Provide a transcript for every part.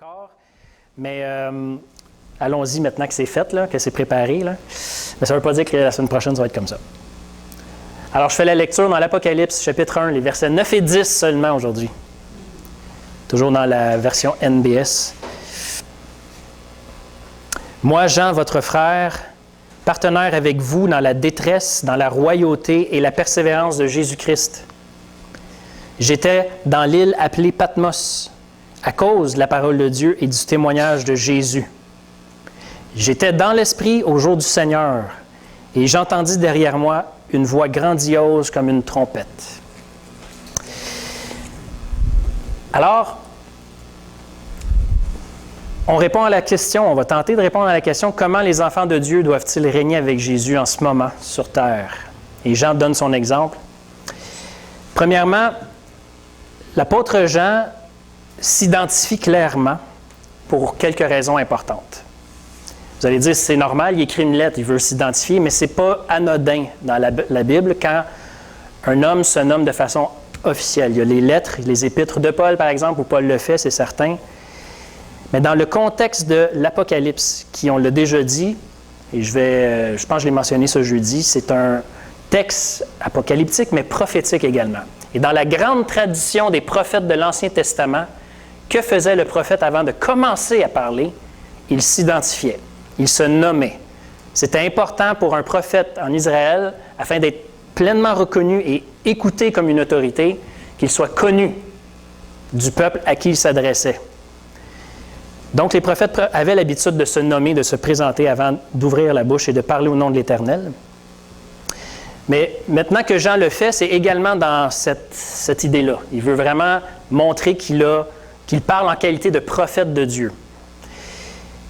encore, mais allons-y maintenant que c'est fait, là, que c'est préparé. Là. Mais ça ne veut pas dire que la semaine prochaine, ça va être comme ça. Alors, je fais la lecture dans l'Apocalypse, chapitre 1, les versets 9 et 10 seulement aujourd'hui. Toujours dans la version NBS. Moi, Jean, votre frère, partenaire avec vous dans la détresse, dans la royauté et la persévérance de Jésus-Christ. J'étais dans l'île appelée Patmos, à cause de la parole de Dieu et du témoignage de Jésus. J'étais dans l'Esprit au jour du Seigneur, et j'entendis derrière moi une voix grandiose comme une trompette. Alors, on répond à la question, on va tenter de répondre à la question, comment les enfants de Dieu doivent-ils régner avec Jésus en ce moment sur terre? Et Jean donne son exemple. Premièrement, l'apôtre Jean s'identifie clairement pour quelques raisons importantes. Vous allez dire, c'est normal, il écrit une lettre, il veut s'identifier, mais ce n'est pas anodin dans la Bible quand un homme se nomme de façon officielle. Il y a les lettres, les épîtres de Paul, par exemple, où Paul le fait, c'est certain. Mais dans le contexte de l'Apocalypse, qui, on l'a déjà dit, et je pense que je l'ai mentionné ce jeudi, c'est un texte apocalyptique, mais prophétique également. Et dans la grande tradition des prophètes de l'Ancien Testament, que faisait le prophète avant de commencer à parler? Il s'identifiait, il se nommait. C'était important pour un prophète en Israël, afin d'être pleinement reconnu et écouté comme une autorité, qu'il soit connu du peuple à qui il s'adressait. Donc les prophètes avaient l'habitude de se nommer, de se présenter avant d'ouvrir la bouche et de parler au nom de l'Éternel. Mais maintenant que Jean le fait, c'est également dans cette idée-là. Il veut vraiment montrer qu'il parle en qualité de prophète de Dieu.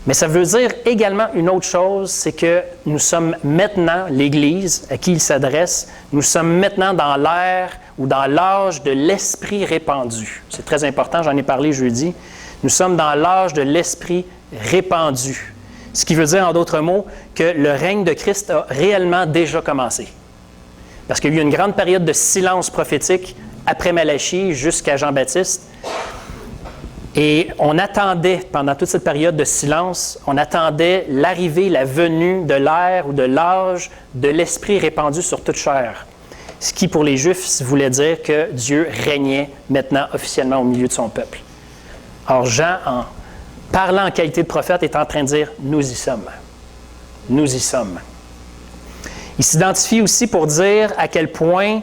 Mais ça veut dire également une autre chose, c'est que nous sommes maintenant, l'Église à qui il s'adresse, nous sommes maintenant dans l'ère ou dans l'âge de l'Esprit répandu. C'est très important, j'en ai parlé jeudi. Nous sommes dans l'âge de l'Esprit répandu. Ce qui veut dire, en d'autres mots, que le règne de Christ a réellement déjà commencé. Parce qu'il y a eu une grande période de silence prophétique après Malachie jusqu'à Jean-Baptiste. Et on attendait, pendant toute cette période de silence, on attendait l'arrivée, la venue de l'ère ou de l'âge de l'Esprit répandu sur toute chair. Ce qui, pour les Juifs, voulait dire que Dieu régnait maintenant officiellement au milieu de son peuple. Or, Jean, en parlant en qualité de prophète, est en train de dire « Nous y sommes. Nous y sommes. » Il s'identifie aussi pour dire à quel point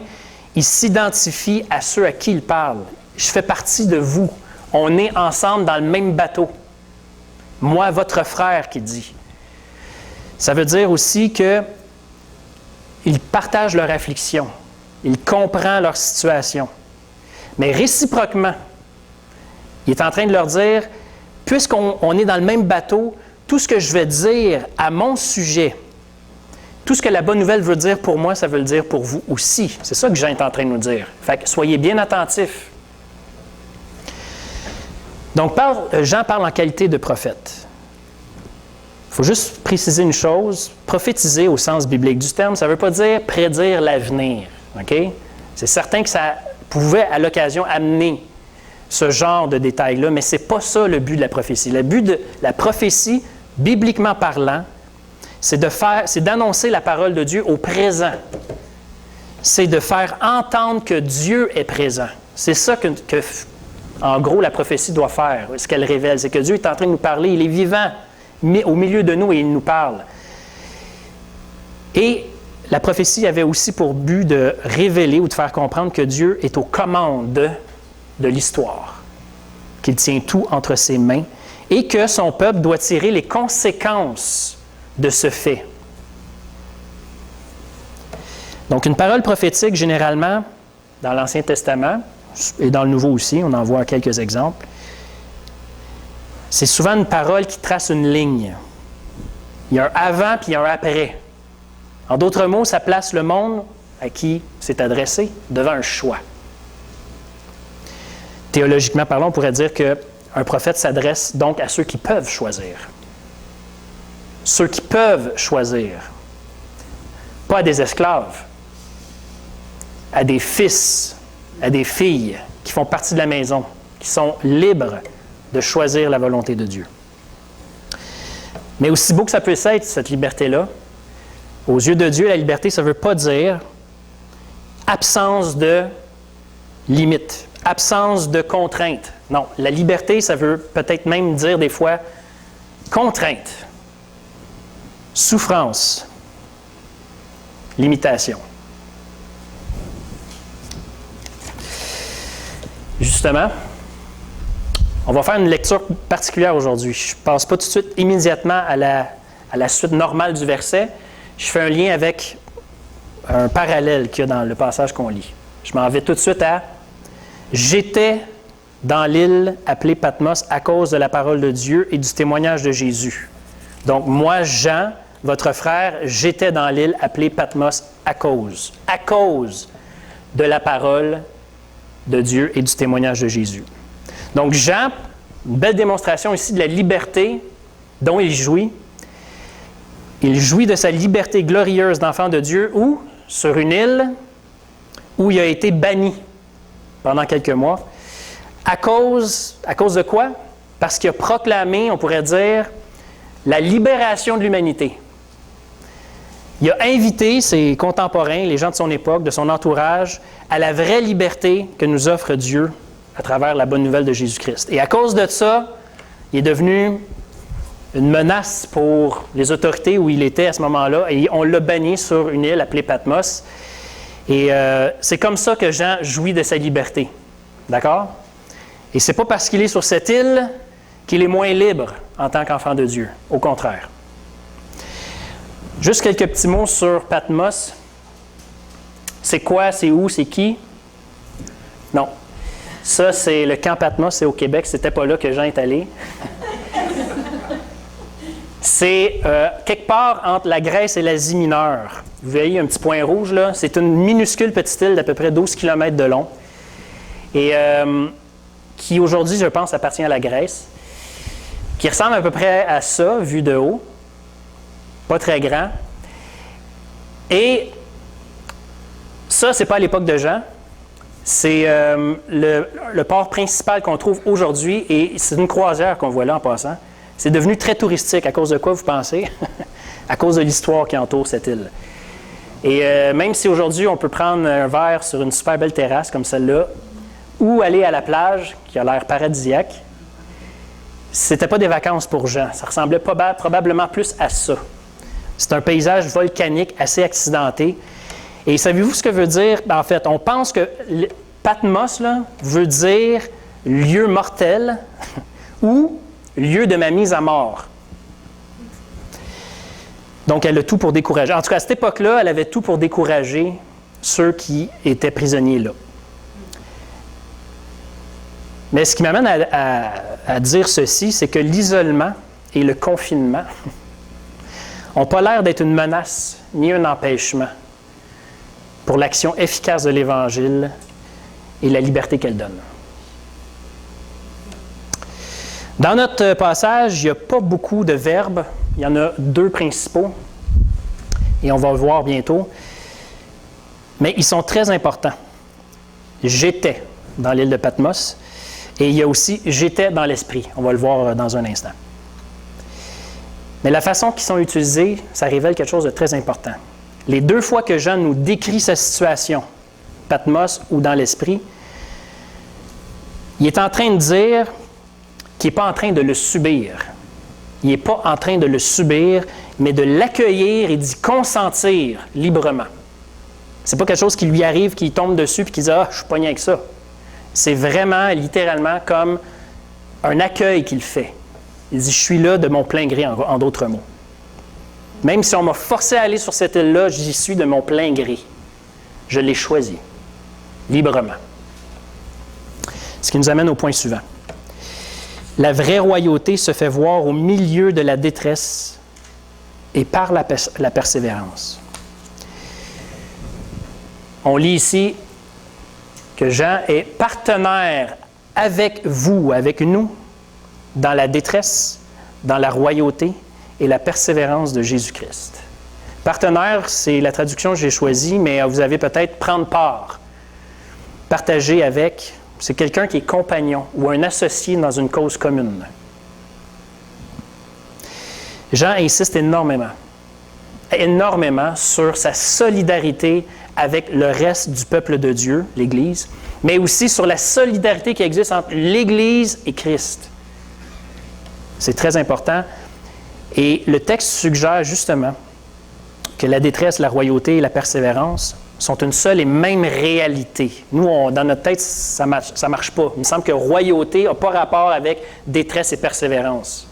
il s'identifie à ceux à qui il parle. « Je fais partie de vous. On est ensemble dans le même bateau. Moi, votre frère, qui dit. » Ça veut dire aussi qu'il partage leur affliction. Il comprend leur situation. Mais réciproquement, il est en train de leur dire, puisqu'on est dans le même bateau, tout ce que je vais dire à mon sujet, tout ce que la bonne nouvelle veut dire pour moi, ça veut le dire pour vous aussi. C'est ça que Jean est en train de nous dire. Fait que soyez bien attentifs. Donc, Jean parle en qualité de prophète. Il faut juste préciser une chose. Prophétiser au sens biblique du terme, ça ne veut pas dire prédire l'avenir. Okay? C'est certain que ça pouvait, à l'occasion, amener ce genre de détails-là, mais ce n'est pas ça le but de la prophétie. Le but de la prophétie, bibliquement parlant, c'est d'annoncer la parole de Dieu au présent. C'est de faire entendre que Dieu est présent. C'est ça que en gros, la prophétie doit faire, ce qu'elle révèle. C'est que Dieu est en train de nous parler, il est vivant au milieu de nous et il nous parle. Et la prophétie avait aussi pour but de révéler ou de faire comprendre que Dieu est aux commandes de l'histoire, qu'il tient tout entre ses mains et que son peuple doit tirer les conséquences de ce fait. Donc, une parole prophétique, généralement, dans l'Ancien Testament, et dans le Nouveau aussi, on en voit quelques exemples, c'est souvent une parole qui trace une ligne. Il y a un avant puis il y a un après. En d'autres mots, ça place le monde à qui c'est adressé devant un choix. Théologiquement parlant, on pourrait dire qu'un prophète s'adresse donc à ceux qui peuvent choisir. Ceux qui peuvent choisir. Pas à des esclaves, à des fils, à des filles qui font partie de la maison, qui sont libres de choisir la volonté de Dieu. Mais aussi beau que ça peut être, cette liberté-là, aux yeux de Dieu, la liberté, ça ne veut pas dire absence de limite, absence de contrainte. Non, la liberté, ça veut peut-être même dire des fois contrainte, souffrance, limitation. Justement, on va faire une lecture particulière aujourd'hui. Je ne passe pas tout de suite immédiatement à la suite normale du verset. Je fais un lien avec un parallèle qu'il y a dans le passage qu'on lit. Je m'en vais tout de suite à « J'étais dans l'île appelée Patmos à cause de la parole de Dieu et du témoignage de Jésus. » Donc, moi, Jean, votre frère, j'étais dans l'île appelée Patmos à cause de la parole de Dieu et du témoignage de Jésus. Donc, Jean, une belle démonstration ici de la liberté dont il jouit. Il jouit de sa liberté glorieuse d'enfant de Dieu où? Sur une île où il a été banni pendant quelques mois. À cause de quoi? Parce qu'il a proclamé, on pourrait dire, la libération de l'humanité. Il a invité ses contemporains, les gens de son époque, de son entourage, à la vraie liberté que nous offre Dieu à travers la bonne nouvelle de Jésus-Christ. Et à cause de ça, il est devenu une menace pour les autorités où il était à ce moment-là, et on l'a banni sur une île appelée Patmos. Et c'est comme ça que Jean jouit de sa liberté. D'accord? Et c'est pas parce qu'il est sur cette île qu'il est moins libre en tant qu'enfant de Dieu. Au contraire. Juste quelques petits mots sur Patmos. C'est quoi? C'est où? C'est qui? Non. Ça, c'est le camp Patmos, c'est au Québec. C'était pas là que Jean est allé. C'est quelque part entre la Grèce et l'Asie mineure. Vous voyez un petit point rouge là? C'est une minuscule petite île d'à peu près 12 km de long. Et qui aujourd'hui, je pense, appartient à la Grèce. Qui ressemble à peu près à ça, vu de haut. Pas très grand. Et ça, c'est pas à l'époque de Jean. C'est le port principal qu'on trouve aujourd'hui et c'est une croisière qu'on voit là en passant. C'est devenu très touristique. À cause de quoi, vous pensez? À cause de l'histoire qui entoure cette île. Et même si aujourd'hui, on peut prendre un verre sur une super belle terrasse comme celle-là ou aller à la plage, qui a l'air paradisiaque, c'était pas des vacances pour Jean. Ça ressemblait probablement plus à ça. C'est un paysage volcanique assez accidenté. Et savez-vous ce que veut dire? En fait, on pense que Patmos là, veut dire lieu mortel ou lieu de ma mise à mort. Donc, elle a tout pour décourager. En tout cas, à cette époque-là, elle avait tout pour décourager ceux qui étaient prisonniers là. Mais ce qui m'amène à dire ceci, c'est que l'isolement et le confinement n'ont pas l'air d'être une menace ni un empêchement pour l'action efficace de l'Évangile et la liberté qu'elle donne. Dans notre passage, il n'y a pas beaucoup de verbes. Il y en a 2 principaux, et on va le voir bientôt. Mais ils sont très importants. J'étais dans l'île de Patmos, et il y a aussi j'étais dans l'esprit. On va le voir dans un instant. Mais la façon qu'ils sont utilisés, ça révèle quelque chose de très important. Les 2 fois que Jean nous décrit sa situation, Patmos ou dans l'esprit, il est en train de dire qu'il n'est pas en train de le subir. Il n'est pas en train de le subir, mais de l'accueillir et d'y consentir librement. Ce n'est pas quelque chose qui lui arrive, qui tombe dessus et qui dit « Ah, je suis pogné avec ça ». C'est vraiment, littéralement, comme un accueil qu'il fait. Il dit « Je suis là de mon plein gré », en d'autres mots. Même si on m'a forcé à aller sur cette île-là, j'y suis de mon plein gré. Je l'ai choisi, librement. Ce qui nous amène au point suivant. La vraie royauté se fait voir au milieu de la détresse et par la persévérance. On lit ici que Jean est partenaire avec vous, avec nous, dans la détresse, dans la royauté et la persévérance de Jésus-Christ. Partenaire, c'est la traduction que j'ai choisie, mais vous avez peut-être prendre part, partager avec, C'est quelqu'un qui est compagnon ou un associé dans une cause commune. Jean insiste énormément sur sa solidarité avec le reste du peuple de Dieu, l'Église, mais aussi sur la solidarité qui existe entre l'Église et Christ. C'est très important. Et le texte suggère justement que la détresse, la royauté et la persévérance sont une seule et même réalité. Nous, dans notre tête, ça marche pas. Il me semble que royauté n'a pas rapport avec détresse et persévérance.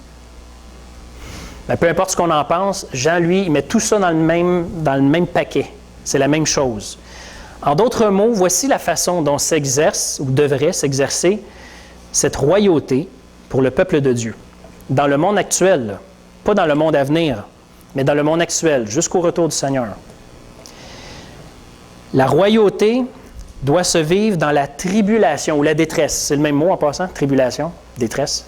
Mais peu importe ce qu'on en pense, Jean, lui, il met tout ça dans le même paquet. C'est la même chose. En d'autres mots, voici la façon dont s'exerce ou devrait s'exercer cette royauté pour le peuple de Dieu. Dans le monde actuel, là, pas dans le monde à venir, mais dans le monde actuel, jusqu'au retour du Seigneur. La royauté doit se vivre dans la tribulation ou la détresse. C'est le même mot en passant, tribulation, détresse.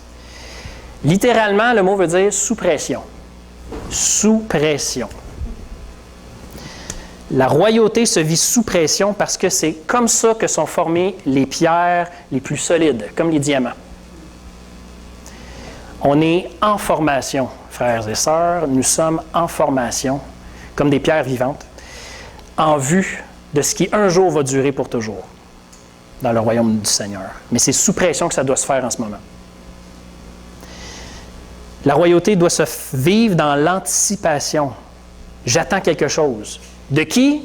Littéralement, le mot veut dire sous pression. Sous pression. La royauté se vit sous pression parce que c'est comme ça que sont formées les pierres les plus solides, comme les diamants. On est en formation, frères et sœurs, nous sommes en formation, comme des pierres vivantes, en vue de ce qui un jour va durer pour toujours dans le royaume du Seigneur. Mais c'est sous pression que ça doit se faire en ce moment. La royauté doit se vivre dans l'anticipation. J'attends quelque chose. De qui?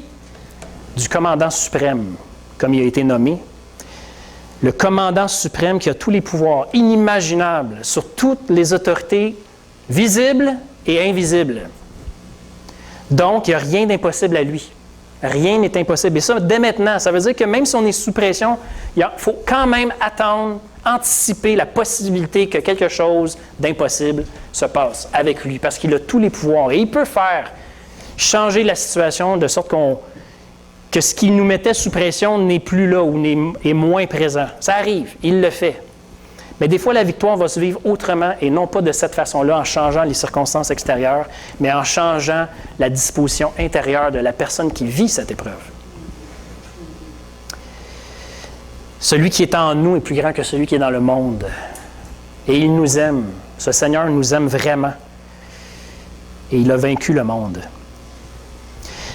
Du commandant suprême, comme il a été nommé. Le commandant suprême qui a tous les pouvoirs inimaginables sur toutes les autorités visibles et invisibles. Donc, il n'y a rien d'impossible à lui. Rien n'est impossible. Et ça, dès maintenant, ça veut dire que même si on est sous pression, il faut quand même attendre, anticiper la possibilité que quelque chose d'impossible se passe avec lui, parce qu'il a tous les pouvoirs. Et il peut faire changer la situation de sorte que ce qui nous mettait sous pression n'est plus là ou est moins présent. Ça arrive, il le fait. Mais des fois, la victoire va se vivre autrement et non pas de cette façon-là, en changeant les circonstances extérieures, mais en changeant la disposition intérieure de la personne qui vit cette épreuve. Celui qui est en nous est plus grand que celui qui est dans le monde. Et il nous aime. Ce Seigneur nous aime vraiment. Et il a vaincu le monde.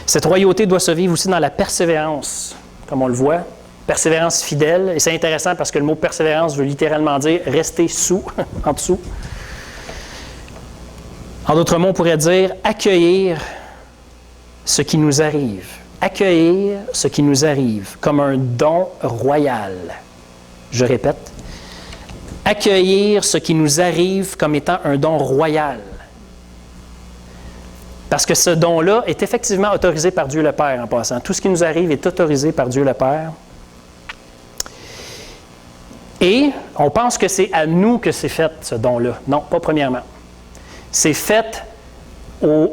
Cette royauté doit se vivre aussi dans la persévérance, comme on le voit. Persévérance fidèle. Et c'est intéressant parce que le mot persévérance veut littéralement dire rester sous, en dessous. En d'autres mots, on pourrait dire accueillir ce qui nous arrive. Accueillir ce qui nous arrive comme un don royal. Je répète, accueillir ce qui nous arrive comme étant un don royal. Parce que ce don-là est effectivement autorisé par Dieu le Père en passant. Tout ce qui nous arrive est autorisé par Dieu le Père. Et on pense que c'est à nous que c'est fait, ce don-là. Non, pas premièrement. C'est fait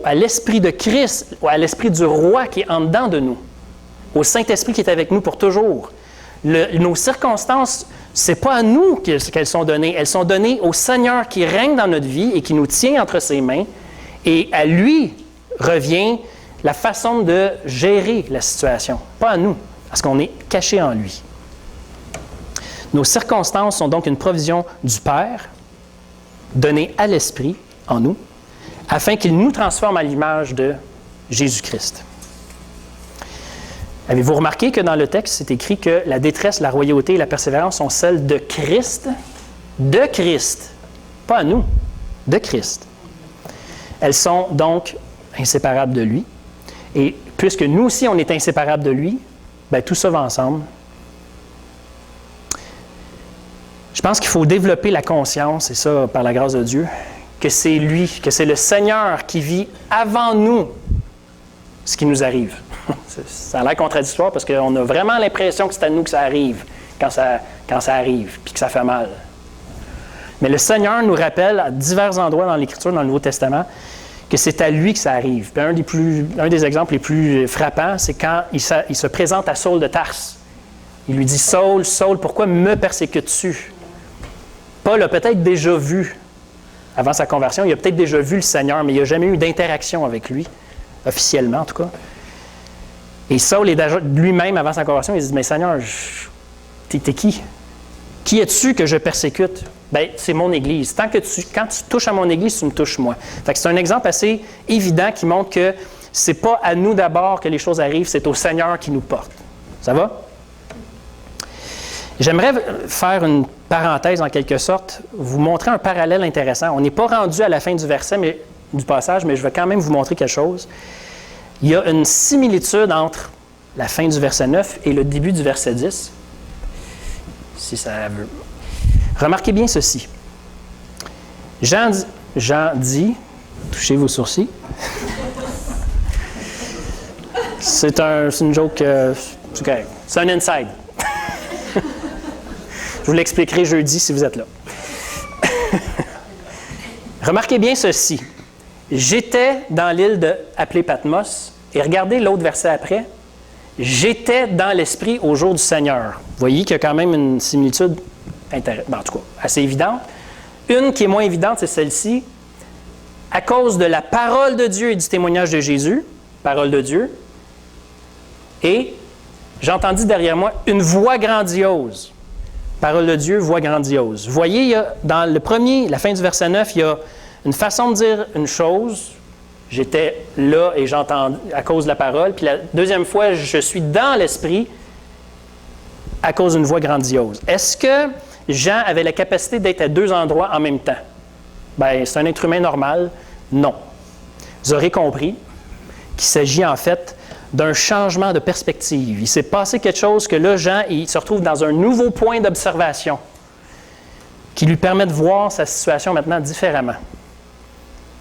à l'Esprit de Christ, à l'Esprit du Roi qui est en dedans de nous, au Saint-Esprit qui est avec nous pour toujours. Nos circonstances, ce n'est pas à nous qu'elles sont données. Elles sont données au Seigneur qui règne dans notre vie et qui nous tient entre ses mains. Et à lui revient la façon de gérer la situation, pas à nous, parce qu'on est caché en lui. Nos circonstances sont donc une provision du Père, donnée à l'Esprit, en nous, afin qu'il nous transforme à l'image de Jésus-Christ. Avez-vous remarqué que dans le texte, c'est écrit que la détresse, la royauté et la persévérance sont celles de Christ? De Christ. Pas à nous, de Christ. Elles sont donc inséparables de lui. Et puisque nous aussi, on est inséparables de lui, bien, tout ça va ensemble. Je pense qu'il faut développer la conscience, et ça par la grâce de Dieu, que c'est lui, que c'est le Seigneur qui vit avant nous ce qui nous arrive. Ça a l'air contradictoire parce qu'on a vraiment l'impression que c'est à nous que ça arrive quand ça arrive, puis que ça fait mal. Mais le Seigneur nous rappelle à divers endroits dans l'Écriture, dans le Nouveau Testament, que c'est à lui que ça arrive. Puis un des exemples les plus frappants, c'est quand il se présente à Saul de Tarse. Il lui dit « Saul, Saul, pourquoi me persécutes-tu? » Paul a peut-être déjà vu, avant sa conversion, il a peut-être déjà vu le Seigneur, mais il n'a jamais eu d'interaction avec lui, officiellement en tout cas. Et Saul, lui-même, avant sa conversion, il dit « Mais Seigneur, t'es qui? Qui es-tu que je persécute? Bien, c'est mon Église. Quand tu touches à mon Église, tu me touches moi. Fait que c'est un exemple assez évident qui montre que c'est pas à nous d'abord que les choses arrivent, c'est au Seigneur qui nous porte. Ça va? J'aimerais faire une parenthèse en quelque sorte, vous montrer un parallèle intéressant. On n'est pas rendu à la fin du verset, du passage, mais je vais quand même vous montrer quelque chose. Il y a une similitude entre la fin du verset 9 et le début du verset 10. Si ça veut. Remarquez bien ceci. Jean dit, touchez vos sourcils. C'est une joke, c'est un inside. Je vous l'expliquerai jeudi si vous êtes là. Remarquez bien ceci. J'étais dans l'île appelée Patmos, et regardez l'autre verset après. J'étais dans l'esprit au jour du Seigneur. Vous voyez qu'il y a quand même une similitude en tout cas, assez évidente. Une qui est moins évidente, c'est celle-ci. À cause de la parole de Dieu et du témoignage de Jésus, parole de Dieu, et j'ai entendu derrière moi une voix grandiose. Parole de Dieu, voix grandiose. Vous voyez, il y a, dans la fin du verset 9, il y a une façon de dire une chose. J'étais là et j'entends à cause de la parole. Puis la deuxième fois, je suis dans l'esprit à cause d'une voix grandiose. Est-ce que Jean avait la capacité d'être à deux endroits en même temps? Bien, c'est un être humain normal. Non. Vous aurez compris qu'il s'agit en fait d'un changement de perspective. Il s'est passé quelque chose que là, Jean, il se retrouve dans un nouveau point d'observation qui lui permet de voir sa situation maintenant différemment.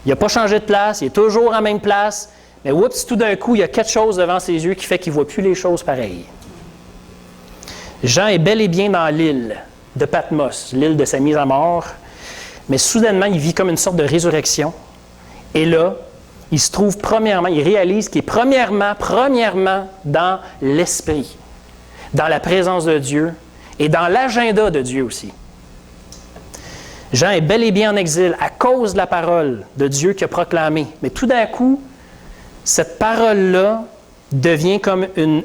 Il n'a pas changé de place, il est toujours en même place, mais oups, tout d'un coup, il y a quelque chose devant ses yeux qui fait qu'il ne voit plus les choses pareilles. Jean est bel et bien dans l'île de Patmos, l'île de sa mise à mort, mais soudainement, il vit comme une sorte de résurrection. Et là, il se trouve il réalise qu'il est premièrement dans l'Esprit, dans la présence de Dieu et dans l'agenda de Dieu aussi. Jean est bel et bien en exil à cause de la parole de Dieu qu'il a proclamée. Mais tout d'un coup, cette parole-là devient elle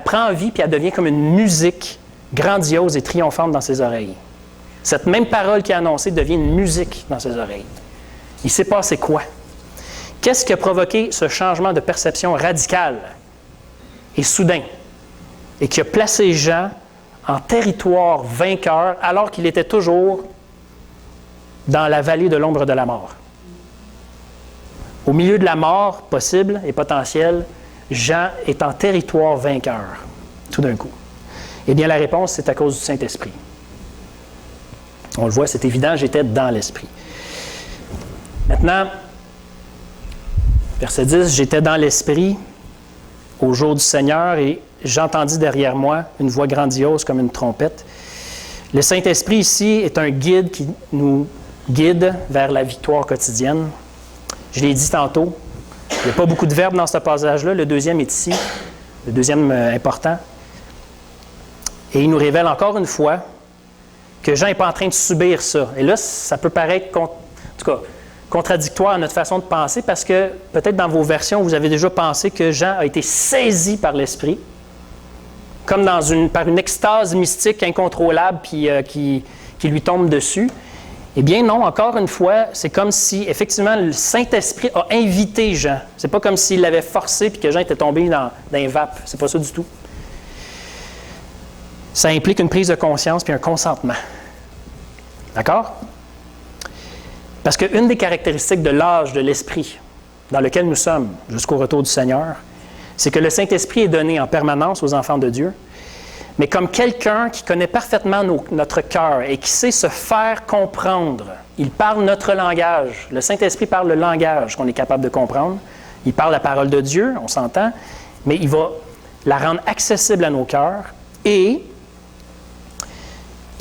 prend vie puis elle devient comme une musique grandiose et triomphante dans ses oreilles. Cette même parole qui est annoncée devient une musique dans ses oreilles. Il s'est passé quoi? Qu'est-ce qui a provoqué ce changement de perception radical et soudain et qui a placé Jean en territoire vainqueur alors qu'il était toujours dans la vallée de l'ombre de la mort? Au milieu de la mort possible et potentielle, Jean est en territoire vainqueur, tout d'un coup. Eh bien, la réponse, c'est à cause du Saint-Esprit. On le voit, c'est évident, j'étais dans l'Esprit. Maintenant, verset 10, « J'étais dans l'Esprit au jour du Seigneur et j'entendis derrière moi une voix grandiose comme une trompette. » Le Saint-Esprit ici est un guide qui nous guide vers la victoire quotidienne. Je l'ai dit tantôt, il n'y a pas beaucoup de verbes dans ce passage-là. Le deuxième est ici, le deuxième important. Et il nous révèle encore une fois que Jean n'est pas en train de subir ça. Et là, ça peut paraître, contradictoire à notre façon de penser parce que peut-être dans vos versions, vous avez déjà pensé que Jean a été saisi par l'Esprit, comme par une extase mystique incontrôlable qui lui tombe dessus. Eh bien non, encore une fois, c'est comme si effectivement le Saint-Esprit a invité Jean. C'est pas comme s'il l'avait forcé et que Jean était tombé dans un vape. C'est pas ça du tout. Ça implique une prise de conscience puis un consentement. D'accord? Parce qu'une des caractéristiques de l'âge de l'Esprit dans lequel nous sommes jusqu'au retour du Seigneur, c'est que le Saint-Esprit est donné en permanence aux enfants de Dieu, mais comme quelqu'un qui connaît parfaitement notre cœur et qui sait se faire comprendre. Il parle notre langage. Le Saint-Esprit parle le langage qu'on est capable de comprendre. Il parle la parole de Dieu, on s'entend, mais il va la rendre accessible à nos cœurs et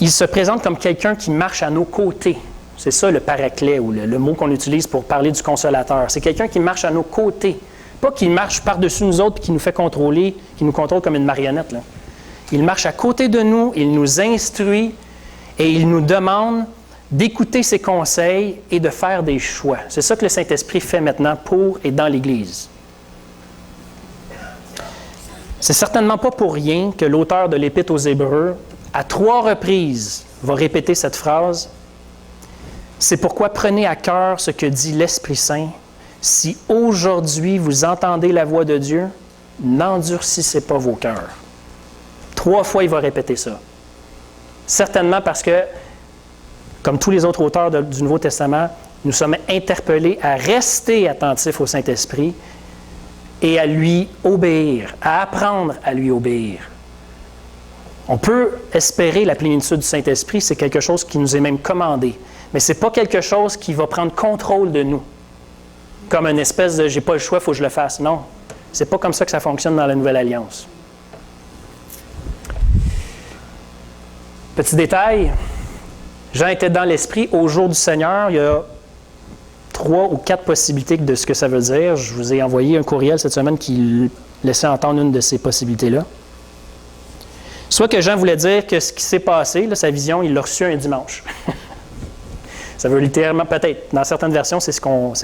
il se présente comme quelqu'un qui marche à nos côtés. C'est ça le paraclet ou le mot qu'on utilise pour parler du consolateur. C'est quelqu'un qui marche à nos côtés. Pas qu'il marche par-dessus nous autres et qui nous fait contrôler, qui nous contrôle comme une marionnette, là. Il marche à côté de nous, il nous instruit et il nous demande d'écouter ses conseils et de faire des choix. C'est ça que le Saint-Esprit fait maintenant pour et dans l'Église. C'est certainement pas pour rien que l'auteur de l'Épître aux Hébreux, à 3 reprises, va répéter cette phrase. C'est pourquoi prenez à cœur ce que dit l'Esprit Saint. Si aujourd'hui vous entendez la voix de Dieu, n'endurcissez pas vos cœurs. 3 fois, il va répéter ça. Certainement parce que, comme tous les autres auteurs du Nouveau Testament, nous sommes interpellés à rester attentifs au Saint-Esprit et à lui obéir, à apprendre à lui obéir. On peut espérer la plénitude du Saint-Esprit, c'est quelque chose qui nous est même commandé, mais ce n'est pas quelque chose qui va prendre contrôle de nous, comme une espèce de « j'ai pas le choix, il faut que je le fasse ». Non, ce n'est pas comme ça que ça fonctionne dans la Nouvelle Alliance. Petit détail, Jean était dans l'Esprit au jour du Seigneur. Il y a 3 ou 4 possibilités de ce que ça veut dire. Je vous ai envoyé un courriel cette semaine qui laissait entendre une de ces possibilités-là. Soit que Jean voulait dire que ce qui s'est passé, là, sa vision, il l'a reçu un dimanche. Ça veut littéralement, peut-être, dans certaines versions, c'est ce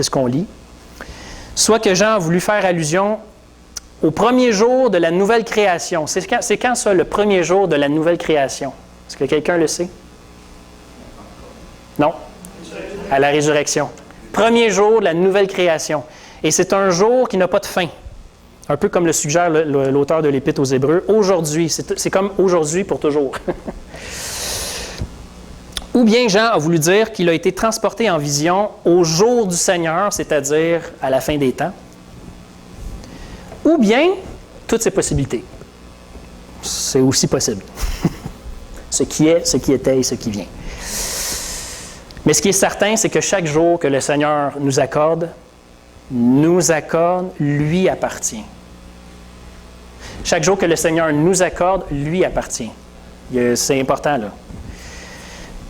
qu'on lit. Soit que Jean a voulu faire allusion au premier jour de la nouvelle création. C'est quand ça, le premier jour de la nouvelle création? Est-ce que quelqu'un le sait? Non? À la résurrection. Premier jour de la nouvelle création. Et c'est un jour qui n'a pas de fin. Un peu comme le suggère l'auteur de l'Épître aux Hébreux. Aujourd'hui, c'est comme aujourd'hui pour toujours. Ou bien Jean a voulu dire qu'il a été transporté en vision au jour du Seigneur, c'est-à-dire à la fin des temps. Ou bien, toutes ces possibilités. C'est aussi possible. Ce qui est, ce qui était et ce qui vient. Mais ce qui est certain, c'est que chaque jour que le Seigneur nous accorde, lui appartient. Chaque jour que le Seigneur nous accorde, lui appartient. C'est important, là.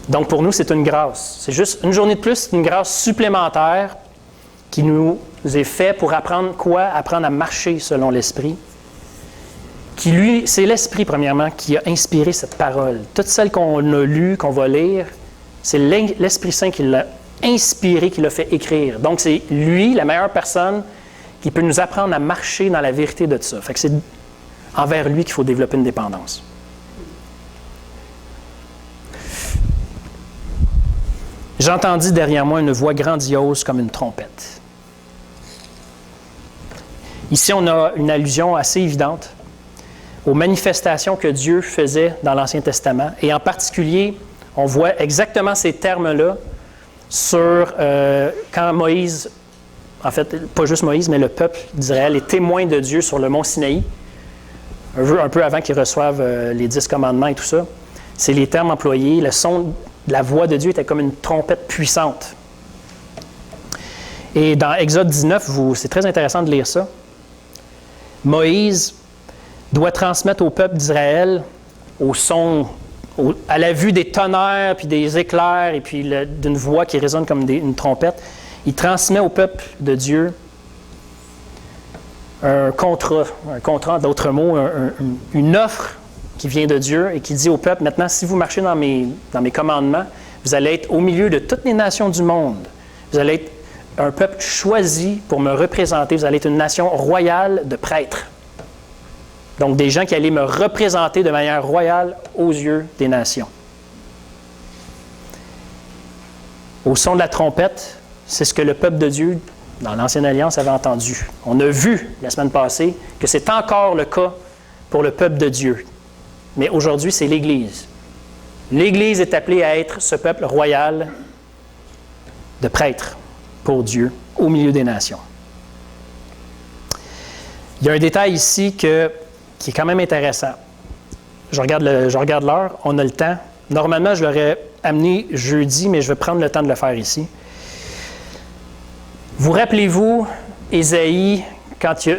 Donc, pour nous, c'est une grâce. C'est juste une journée de plus, c'est une grâce supplémentaire qui nous est faite pour apprendre quoi? Apprendre à marcher selon l'Esprit. C'est l'Esprit, premièrement, qui a inspiré cette parole. Toutes celles qu'on a lues, qu'on va lire, c'est l'Esprit Saint qui l'a inspiré, qui l'a fait écrire. Donc, c'est lui, la meilleure personne, qui peut nous apprendre à marcher dans la vérité de tout ça. Fait que c'est envers lui qu'il faut développer une dépendance. J'entendis derrière moi une voix grandiose comme une trompette. Ici, on a une allusion assez évidente aux manifestations que Dieu faisait dans l'Ancien Testament. Et en particulier, on voit exactement ces termes-là sur quand Moïse, en fait, pas juste Moïse, mais le peuple d'Israël est témoin de Dieu sur le mont Sinaï, un peu avant qu'ils reçoivent les 10 commandements et tout ça. C'est les termes employés. Le son de la voix de Dieu était comme une trompette puissante. Et dans Exode 19, c'est très intéressant de lire ça. Moïse doit transmettre au peuple d'Israël, au son, à la vue des tonnerres, puis des éclairs, et puis d'une voix qui résonne comme une trompette, il transmet au peuple de Dieu un contrat, d'autres mots, une offre qui vient de Dieu et qui dit au peuple, maintenant, si vous marchez dans mes commandements, vous allez être au milieu de toutes les nations du monde. Vous allez être un peuple choisi pour me représenter. Vous allez être une nation royale de prêtres. Donc, des gens qui allaient me représenter de manière royale aux yeux des nations. Au son de la trompette, c'est ce que le peuple de Dieu, dans l'Ancienne Alliance, avait entendu. On a vu, la semaine passée, que c'est encore le cas pour le peuple de Dieu. Mais aujourd'hui, c'est l'Église. L'Église est appelée à être ce peuple royal de prêtres pour Dieu au milieu des nations. Il y a un détail ici qui est quand même intéressant. Je regarde l'heure, on a le temps. Normalement, je l'aurais amené jeudi, mais je vais prendre le temps de le faire ici. Vous rappelez-vous, Ésaïe,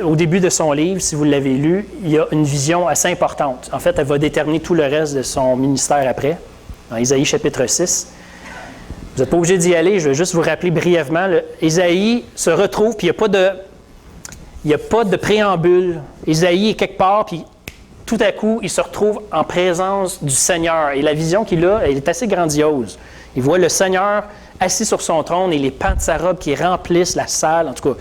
au début de son livre, si vous l'avez lu, il y a une vision assez importante. En fait, elle va déterminer tout le reste de son ministère après, dans Ésaïe chapitre 6. Vous n'êtes pas obligé d'y aller, je vais juste vous rappeler brièvement. Ésaïe se retrouve, puis il n'y a pas de préambule. Ésaïe est quelque part, puis tout à coup, il se retrouve en présence du Seigneur. Et la vision qu'il a, elle est assez grandiose. Il voit le Seigneur assis sur son trône et les pans de sa robe qui remplissent la salle. En tout cas,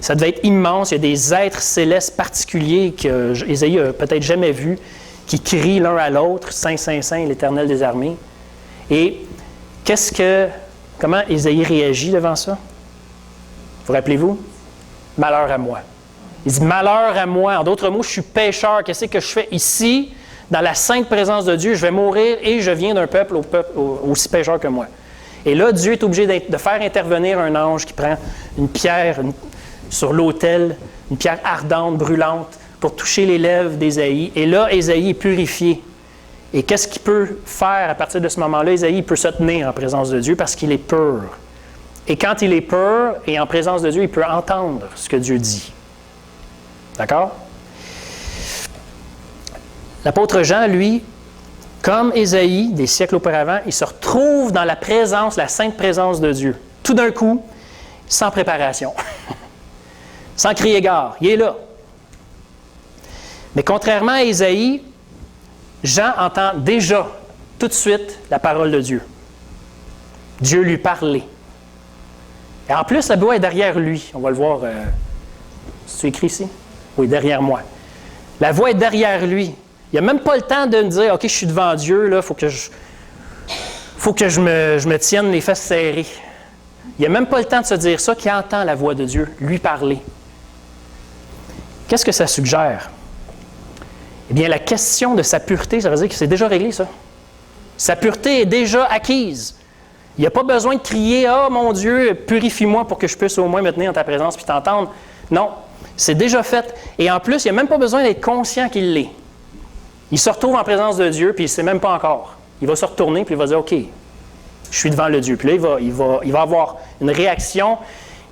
ça devait être immense. Il y a des êtres célestes particuliers qu'Ésaïe n'a peut-être jamais vus, qui crient l'un à l'autre, « Saint, Saint, Saint, l'Éternel des armées ». Et comment Ésaïe réagit devant ça? Vous rappelez-vous? Malheur à moi. Il dit, malheur à moi. En d'autres mots, je suis pécheur. Qu'est-ce que je fais ici, dans la sainte présence de Dieu? Je vais mourir et je viens d'un peuple aussi pécheur que moi. Et là, Dieu est obligé de faire intervenir un ange qui prend une pierre sur l'autel, une pierre ardente, brûlante, pour toucher les lèvres d'Ésaïe. Et là, Ésaïe est purifié. Et qu'est-ce qu'il peut faire à partir de ce moment-là? Ésaïe peut se tenir en présence de Dieu parce qu'il est pur. Et quand il est pur et en présence de Dieu, il peut entendre ce que Dieu dit. D'accord? L'apôtre Jean, lui, comme Ésaïe, des siècles auparavant, il se retrouve dans la présence, la sainte présence de Dieu. Tout d'un coup, sans préparation, sans crier gare, il est là. Mais contrairement à Ésaïe, Jean entend déjà, tout de suite, la parole de Dieu. Dieu lui parlait. Et en plus, la voix est derrière lui. On va le voir. C'est écrit ici? Oui, derrière moi. La voix est derrière lui. Il n'a même pas le temps de me dire, OK, je suis devant Dieu, il faut que je me tienne les fesses serrées. Il n'a même pas le temps de se dire ça, qu'il entend la voix de Dieu lui parler. Qu'est-ce que ça suggère? Eh bien, la question de sa pureté, ça veut dire que c'est déjà réglé, ça. Sa pureté est déjà acquise. Il n'y a pas besoin de crier « Ah, mon Dieu, purifie-moi pour que je puisse au moins me tenir en ta présence puis t'entendre. » Non, c'est déjà fait. Et en plus, il n'y a même pas besoin d'être conscient qu'il l'est. Il se retrouve en présence de Dieu puis il ne sait même pas encore. Il va se retourner puis il va dire « OK, je suis devant le Dieu. » Puis là, il va avoir une réaction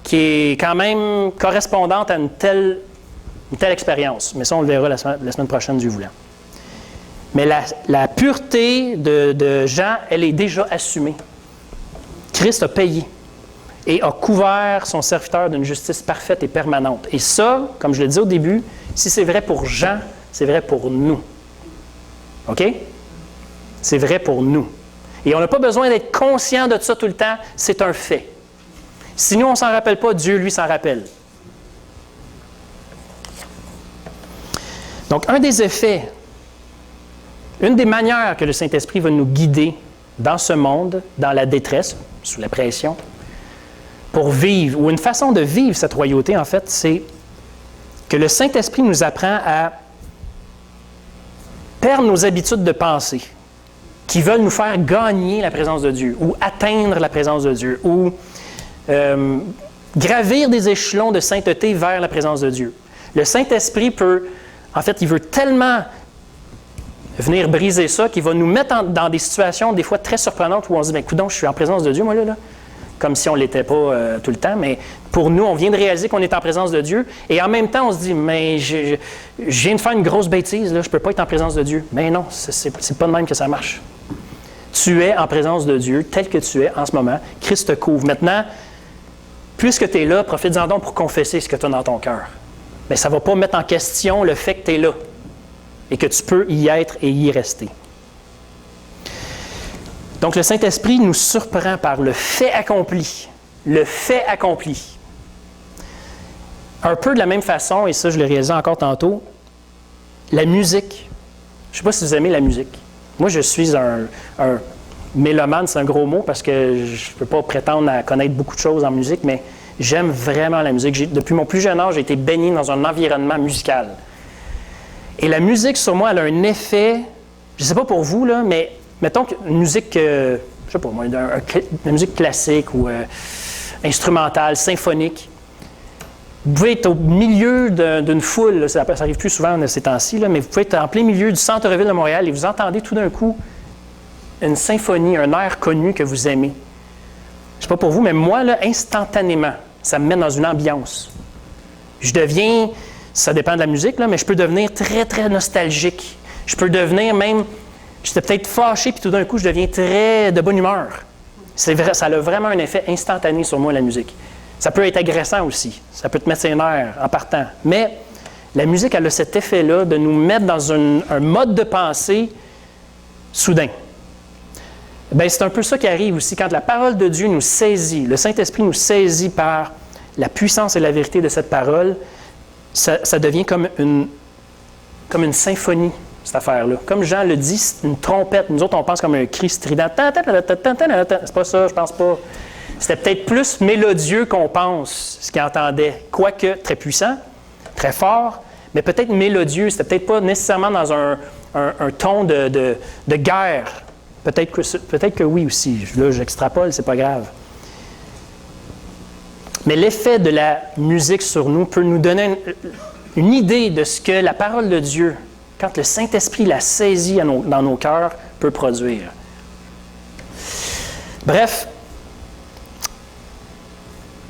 qui est quand même correspondante à une telle expérience. Mais ça, on le verra la semaine prochaine, Dieu voulant. Mais la pureté de Jean, elle est déjà assumée. Christ a payé et a couvert son serviteur d'une justice parfaite et permanente. Et ça, comme je le disais au début, si c'est vrai pour Jean, c'est vrai pour nous. OK? C'est vrai pour nous. Et on n'a pas besoin d'être conscient de ça tout le temps, c'est un fait. Si nous, on ne s'en rappelle pas, Dieu, lui, s'en rappelle. Donc, un des effets, une des manières que le Saint-Esprit va nous guider dans ce monde, dans la détresse, sous la pression, pour vivre, ou une façon de vivre cette royauté, en fait, c'est que le Saint-Esprit nous apprend à perdre nos habitudes de pensée qui veulent nous faire gagner la présence de Dieu, ou atteindre la présence de Dieu, ou gravir des échelons de sainteté vers la présence de Dieu. Le Saint-Esprit il veut tellement venir briser ça, qu'il va nous mettre dans des situations des fois très surprenantes où on se dit, bien, coudonc, je suis en présence de Dieu, moi, là. Comme si on ne l'était pas tout le temps, mais pour nous, on vient de réaliser qu'on est en présence de Dieu, et en même temps, on se dit, mais je viens de faire une grosse bêtise, là, je ne peux pas être en présence de Dieu. Mais non, c'est pas de même que ça marche. Tu es en présence de Dieu, tel que tu es en ce moment. Christ te couvre. Maintenant, puisque tu es là, profite-en donc pour confesser ce que tu as dans ton cœur. Mais ça ne va pas mettre en question le fait que tu es là et que tu peux y être et y rester. Donc, le Saint-Esprit nous surprend par le fait accompli. Le fait accompli. Un peu de la même façon, et ça, je l'ai réalisé encore tantôt, la musique. Je ne sais pas si vous aimez la musique. Moi, je suis un mélomane, c'est un gros mot, parce que je ne peux pas prétendre à connaître beaucoup de choses en musique, mais j'aime vraiment la musique. Depuis mon plus jeune âge, j'ai été baigné dans un environnement musical. Et la musique, sur moi, elle a un effet, je ne sais pas pour vous, là, mais mettons qu'une musique, je ne sais pas moi, une musique classique ou instrumentale, symphonique. Vous pouvez être au milieu d'une foule, là, ça arrive plus souvent ces temps-ci, là, mais vous pouvez être en plein milieu du centre-ville de Montréal et vous entendez tout d'un coup une symphonie, un air connu que vous aimez. Je ne sais pas pour vous, mais moi, là, instantanément, ça me met dans une ambiance. Je deviens, ça dépend de la musique, là, mais je peux devenir très, très nostalgique. Je peux devenir même, j'étais peut-être fâché, puis tout d'un coup, je deviens très de bonne humeur. C'est vrai, ça a vraiment un effet instantané sur moi, la musique. Ça peut être agressant aussi. Ça peut te mettre ses nerfs en partant. Mais la musique, elle a cet effet-là de nous mettre dans un mode de pensée soudain. Bien, c'est un peu ça qui arrive aussi quand la parole de Dieu nous saisit, le Saint-Esprit nous saisit par la puissance et la vérité de cette parole, ça devient comme une symphonie cette affaire-là. Comme Jean le dit, c'est une trompette. Nous autres, on pense comme un cri strident. C'est pas ça, je pense pas. C'était peut-être plus mélodieux qu'on pense, ce qu'il entendait. Quoique très puissant, très fort, mais peut-être mélodieux. C'était peut-être pas nécessairement dans un ton de guerre. Peut-être que oui aussi. Là, j'extrapole, c'est pas grave. Mais l'effet de la musique sur nous peut nous donner une idée de ce que la parole de Dieu, quand le Saint-Esprit la saisit dans nos cœurs, peut produire. Bref,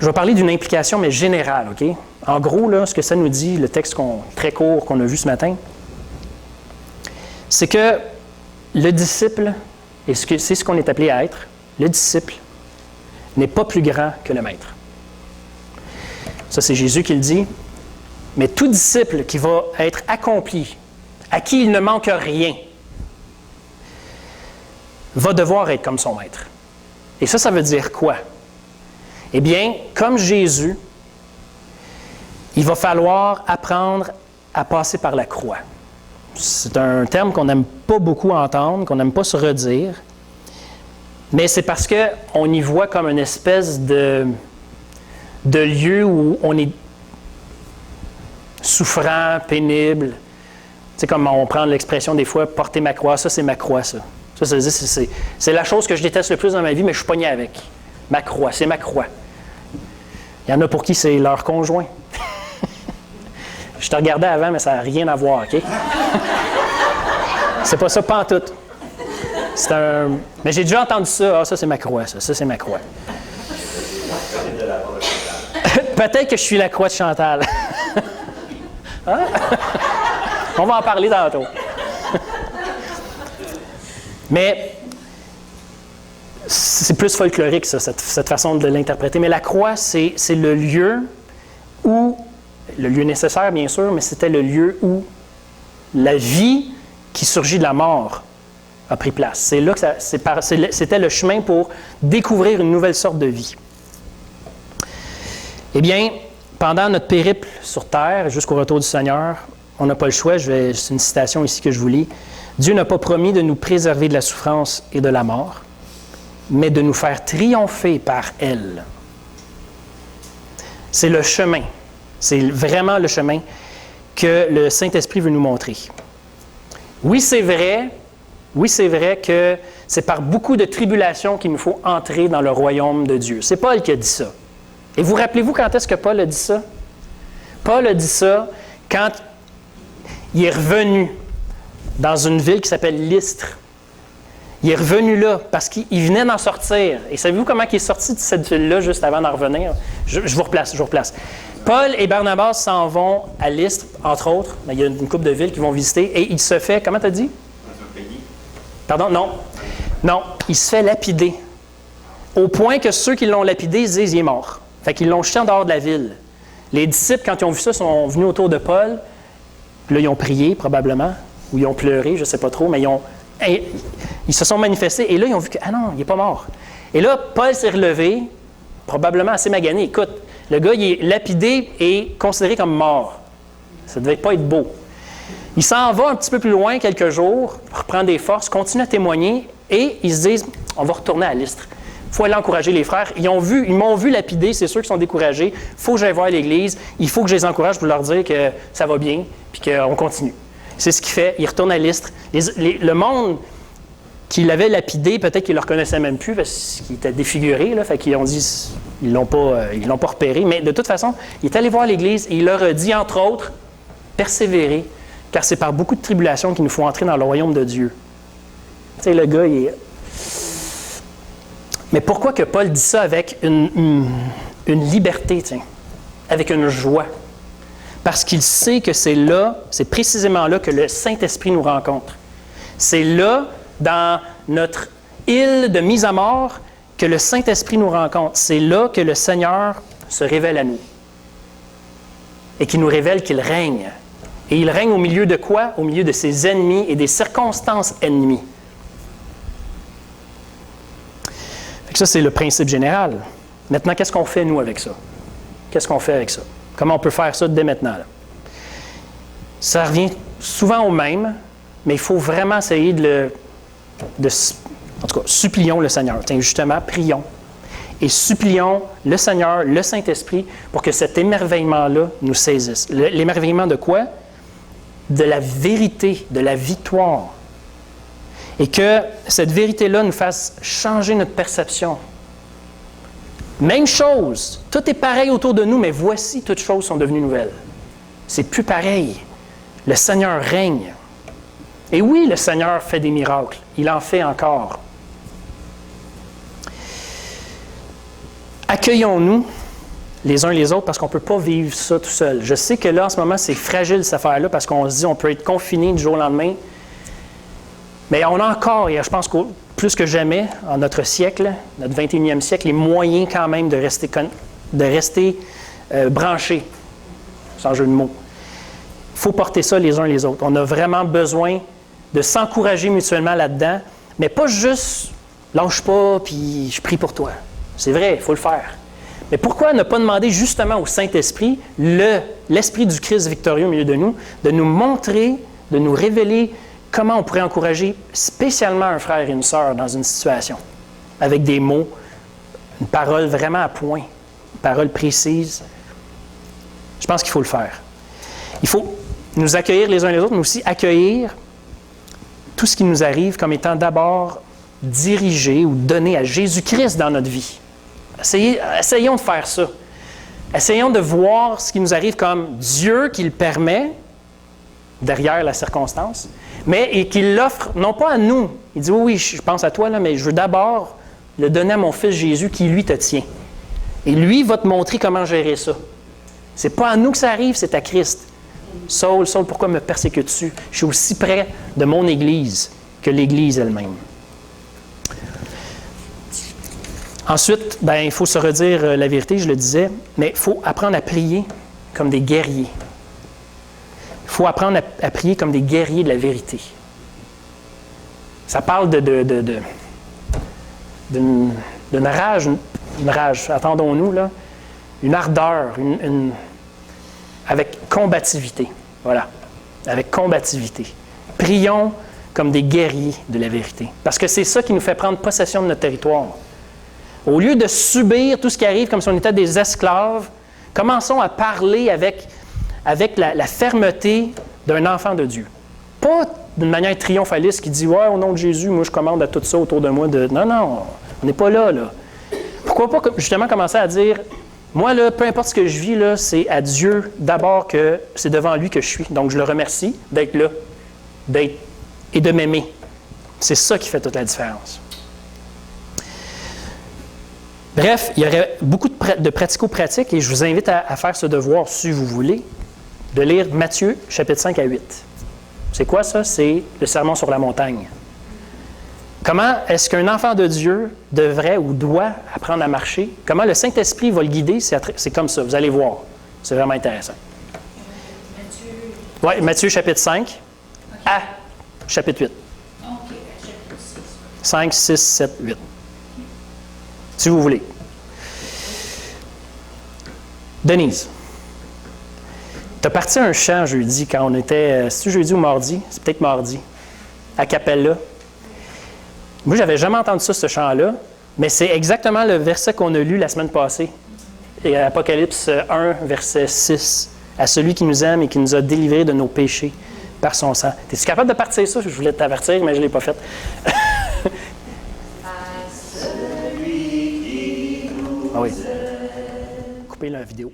je vais parler d'une implication, mais générale, OK? En gros, là, ce que ça nous dit, le texte très court qu'on a vu ce matin, c'est que le disciple, et c'est ce qu'on est appelé à être, le disciple n'est pas plus grand que le maître. Ça, c'est Jésus qui le dit. Mais tout disciple qui va être accompli, à qui il ne manque rien, va devoir être comme son maître. Et ça veut dire quoi? Eh bien, comme Jésus, il va falloir apprendre à passer par la croix. C'est un terme qu'on n'aime pas beaucoup entendre, qu'on n'aime pas se redire, mais c'est parce qu'on y voit comme une espèce de lieu où on est souffrant, pénible. Tu sais, comme on prend l'expression des fois, porter ma croix, ça c'est ma croix, ça. Ça veut dire, c'est la chose que je déteste le plus dans ma vie, mais je suis pogné avec. Ma croix, c'est ma croix. Il y en a pour qui c'est leur conjoint. Je te regardais avant, mais ça n'a rien à voir, OK? C'est pas ça, pantoute. Mais j'ai déjà entendu ça. Ah, ça, c'est ma croix, ça. Ça, c'est ma croix. Peut-être que je suis la croix de Chantal. Hein? On va en parler tantôt. Mais c'est plus folklorique, ça, cette façon de l'interpréter. Mais la croix, c'est le lieu où, le lieu nécessaire, bien sûr, mais c'était le lieu où la vie qui surgit de la mort a pris place. C'est là que c'était le chemin pour découvrir une nouvelle sorte de vie. Eh bien, pendant notre périple sur terre, jusqu'au retour du Seigneur, on n'a pas le choix, c'est une citation ici que je vous lis. Dieu n'a pas promis de nous préserver de la souffrance et de la mort, mais de nous faire triompher par elle. C'est le chemin, c'est vraiment le chemin que le Saint-Esprit veut nous montrer. Oui, c'est vrai que c'est par beaucoup de tribulations qu'il nous faut entrer dans le royaume de Dieu. C'est Paul qui a dit ça. Et vous rappelez-vous quand est-ce que Paul a dit ça? Paul a dit ça quand il est revenu dans une ville qui s'appelle Lystre. Il est revenu là parce qu'il venait d'en sortir. Et savez-vous comment il est sorti de cette ville-là juste avant d'en revenir? Je vous replace. Paul et Barnabas s'en vont à Lystre, entre autres. Il y a une couple de villes qu'ils vont visiter. Et il se fait, comment tu as dit? Pardon? Non, il se fait lapider. Au point que ceux qui l'ont lapidé disent, il est mort. Fait qu'ils l'ont jeté en dehors de la ville. Les disciples, quand ils ont vu ça, sont venus autour de Paul. Puis là, ils ont prié, probablement, ou ils ont pleuré, je ne sais pas trop, mais ils se sont manifestés. Et là, ils ont vu que, ah non, il n'est pas mort. Et là, Paul s'est relevé, probablement assez magané. Écoute, le gars, il est lapidé et considéré comme mort. Ça ne devait pas être beau. Il s'en va un petit peu plus loin, quelques jours, reprend des forces, continue à témoigner, et ils se disent, on va retourner à Lystre. Il faut aller encourager les frères. Ils m'ont vu lapider, c'est sûr qu'ils sont découragés. Il faut que j'aille voir l'Église. Il faut que je les encourage pour leur dire que ça va bien, puis qu'on continue. C'est ce qu'il fait. Il retourne à Lystre. Le monde qui l'avait lapidé, peut-être qu'ils ne le reconnaissaient même plus parce qu'il était défiguré. Là, fait qu'ils ont dit, ils l'ont pas repéré. Mais de toute façon, il est allé voir l'Église et il leur a dit, entre autres, persévérer, car c'est par beaucoup de tribulations qu'il nous faut entrer dans le royaume de Dieu. Tu sais, le gars, il est... Mais pourquoi que Paul dit ça avec une liberté, tiens, avec une joie? Parce qu'il sait que c'est précisément là que le Saint-Esprit nous rencontre. C'est là, dans notre île de mise à mort, que le Saint-Esprit nous rencontre. C'est là que le Seigneur se révèle à nous. Et qu'il nous révèle qu'il règne. Et il règne au milieu de quoi? Au milieu de ses ennemis et des circonstances ennemies. Ça, c'est le principe général. Maintenant, qu'est-ce qu'on fait, nous, avec ça? Qu'est-ce qu'on fait avec ça? Comment on peut faire ça dès maintenant? Là? Ça revient souvent au même. mais il faut vraiment essayer en tout cas, supplions le Seigneur. Tiens, justement, prions. Et supplions le Seigneur, le Saint-Esprit, pour que cet émerveillement-là nous saisisse. L'émerveillement de quoi? De la vérité, de la victoire. Et que cette vérité-là nous fasse changer notre perception. Même chose, tout est pareil autour de nous, mais voici, toutes choses sont devenues nouvelles. C'est plus pareil. Le Seigneur règne. Et oui, le Seigneur fait des miracles. Il en fait encore. Accueillons-nous les uns les autres parce qu'on ne peut pas vivre ça tout seul. Je sais que là, en ce moment, c'est fragile cette affaire-là parce qu'on se dit qu'on peut être confiné du jour au lendemain. Mais on a encore, et je pense que plus que jamais, en notre siècle, notre 21e siècle, les moyens quand même de rester branchés, sans jeu de mots. Il faut porter ça les uns les autres. On a vraiment besoin de s'encourager mutuellement là-dedans, mais pas juste « lâche pas, puis je prie pour toi ». C'est vrai, il faut le faire. Mais pourquoi ne pas demander justement au Saint-Esprit, l'Esprit du Christ victorieux au milieu de nous montrer, de nous révéler comment on pourrait encourager spécialement un frère et une sœur dans une situation, avec des mots, une parole vraiment à point, une parole précise. Je pense qu'il faut le faire. Il faut nous accueillir les uns les autres, mais aussi accueillir tout ce qui nous arrive comme étant d'abord dirigé ou donné à Jésus-Christ dans notre vie. Essayons de faire ça. Essayons de voir ce qui nous arrive comme Dieu qui le permet, derrière la circonstance, mais et qu'il l'offre non pas à nous. Il dit, oui, je pense à toi, là, mais je veux d'abord le donner à mon fils Jésus qui, lui, te tient. Et lui va te montrer comment gérer ça. Ce n'est pas à nous que ça arrive, c'est à Christ. Saul, Saul, pourquoi me persécutes-tu? Je suis aussi près de mon Église que l'Église elle-même. Ensuite, il faut se redire la vérité, je le disais, mais il faut apprendre à prier comme des guerriers. Il faut apprendre à prier comme des guerriers de la vérité. Ça parle d'une rage, attendons-nous, là, une ardeur, avec combativité. Voilà, avec combativité. Prions comme des guerriers de la vérité. Parce que c'est ça qui nous fait prendre possession de notre territoire. Au lieu de subir tout ce qui arrive comme si on était des esclaves, commençons à parler avec la fermeté d'un enfant de Dieu. Pas d'une manière triomphaliste qui dit « Ouais, au nom de Jésus, moi je commande à tout ça autour de moi. » Non, on n'est pas là. Pourquoi pas justement commencer à dire « Moi, là, peu importe ce que je vis, là, c'est à Dieu d'abord que c'est devant lui que je suis. Donc je le remercie d'être là, et de m'aimer. » C'est ça qui fait toute la différence. Bref, il y aurait beaucoup de pratico-pratiques et je vous invite à faire ce devoir, si vous voulez, de lire Matthieu, chapitres 5 à 8. C'est quoi ça? C'est le sermon sur la montagne. Comment est-ce qu'un enfant de Dieu devrait ou doit apprendre à marcher? Comment le Saint-Esprit va le guider? C'est comme ça, vous allez voir. C'est vraiment intéressant. Oui, Matthieu, chapitre 5 à chapitre 8. 5, 6, 7, 8. Si vous voulez. Denise, tu as parti un chant jeudi quand on était... C'est-tu jeudi ou mardi? C'est peut-être mardi. À Capella. Moi, j'avais jamais entendu ça, ce chant-là, mais c'est exactement le verset qu'on a lu la semaine passée. Et Apocalypse 1, verset 6. À celui qui nous aime et qui nous a délivrés de nos péchés par son sang. Es-tu capable de partir ça? Je voulais t'avertir, mais je ne l'ai pas fait. Ah oui. Coupez la vidéo.